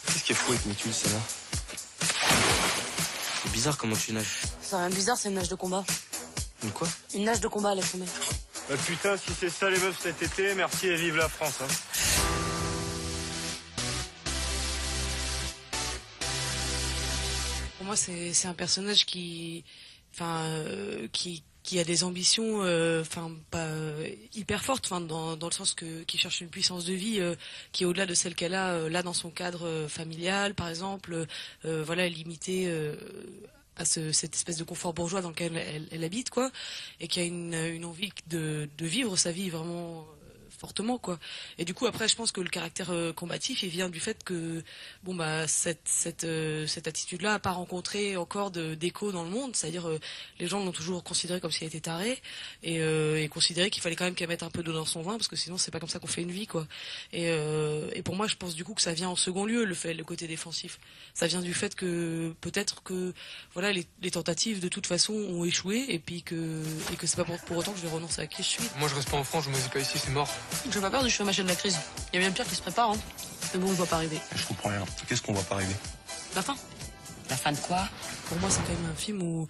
Qu'est-ce qui est fou avec mes tuiles, celle-là? C'est bizarre comment tu nages. C'est rien de bizarre, c'est une nage de combat. Une quoi? Une nage de combat, laisse tomber. Bah putain, si c'est ça les meufs cet été, merci et vive la France. Hein. Pour moi, c'est un personnage qui a des ambitions, pas hyper fortes, dans le sens qui cherche une puissance de vie qui est au-delà de celle qu'elle a là dans son cadre familial, par exemple, limitée à cette espèce de confort bourgeois dans lequel elle habite, quoi, et qui a une envie de vivre sa vie vraiment fortement, quoi. Et du coup, après, je pense que le caractère combatif, il vient du fait que cette attitude-là n'a pas rencontré encore d'écho dans le monde, c'est-à-dire les gens l'ont toujours considéré comme si elle était tarée et considéré qu'il fallait quand même qu'elle mette un peu d'eau dans son vin parce que sinon c'est pas comme ça qu'on fait une vie, quoi. Et pour moi, je pense du coup que ça vient en second lieu, le côté défensif. Ça vient du fait que peut-être que voilà, les tentatives de toute façon ont échoué et que c'est pas pour autant que je vais renoncer à qui je suis. Moi je reste pas en France, je me dis pas ici, c'est mort. J'ai pas peur du chemin de la crise. Il y a bien pire qui se prépare, hein. Mais bon, on ne voit pas arriver. Je comprends rien. Qu'est-ce qu'on voit pas arriver? La fin. La fin de quoi? Pour moi, c'est quand même un film où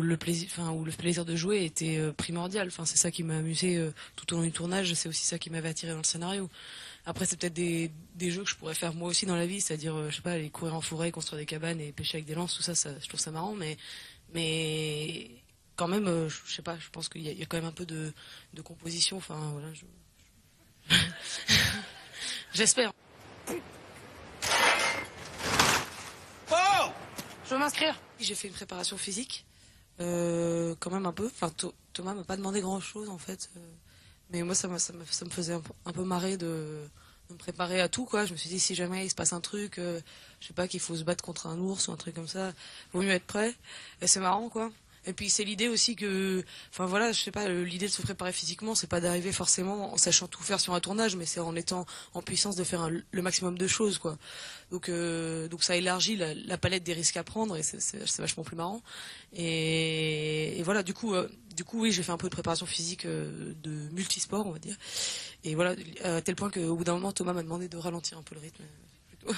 le plaisir de jouer était primordial. Enfin, c'est ça qui m'a amusé tout au long du tournage. C'est aussi ça qui m'avait attiré dans le scénario. Après, c'est peut-être des jeux que je pourrais faire moi aussi dans la vie, c'est-à-dire, je sais pas, aller courir en forêt, construire des cabanes et pêcher avec des lances, tout ça, je trouve ça marrant, mais quand même, je sais pas, je pense qu'il y a quand même un peu de composition. Enfin, voilà, j'espère. Oh! Je veux m'inscrire. J'ai fait une préparation physique, quand même un peu. Enfin, Thomas m'a pas demandé grand-chose en fait, mais moi ça me faisait un peu marrer de me préparer à tout, quoi. Je me suis dit si jamais il se passe un truc, je sais pas, qu'il faut se battre contre un ours ou un truc comme ça, vaut mieux être prêt. Et c'est marrant, quoi. Et puis c'est l'idée aussi que, enfin voilà, je sais pas, l'idée de se préparer physiquement, c'est pas d'arriver forcément en sachant tout faire sur un tournage, mais c'est en étant en puissance de faire le maximum de choses, quoi. Donc ça élargit la palette des risques à prendre et c'est vachement plus marrant. Et voilà, du coup oui, j'ai fait un peu de préparation physique de multisport, on va dire. Et voilà, à tel point qu'au bout d'un moment, Thomas m'a demandé de ralentir un peu le rythme. Plutôt.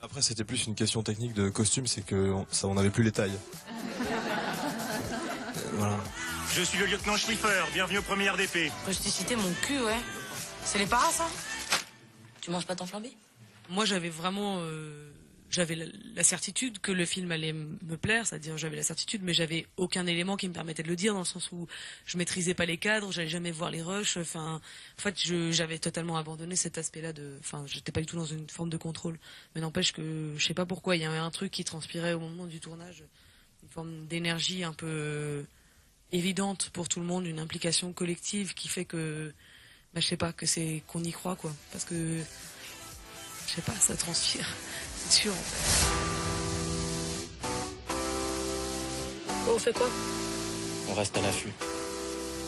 Après, c'était plus une question technique de costume, c'est que on n'avait plus les tailles. Voilà. Je suis le lieutenant Schliffer, bienvenue au premier RDP. Rusticité, mon cul, ouais. C'est les paras, ça? Tu manges pas t'enflamber? Moi, j'avais vraiment... j'avais la certitude que le film allait me plaire, c'est-à-dire j'avais la certitude, mais j'avais aucun élément qui me permettait de le dire, dans le sens où je maîtrisais pas les cadres, j'allais jamais voir les rushs, enfin, en fait, j'avais totalement abandonné cet aspect-là enfin, j'étais pas du tout dans une forme de contrôle. Mais n'empêche que, je sais pas pourquoi, il y avait un truc qui transpirait au moment du tournage, une forme d'énergie un peu évidente pour tout le monde, une implication collective qui fait que, je sais pas, qu'on y croit, quoi, parce que, je sais pas, ça transpire. C'est sûr, en fait. On fait quoi? On reste à l'affût.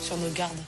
Sur nos gardes.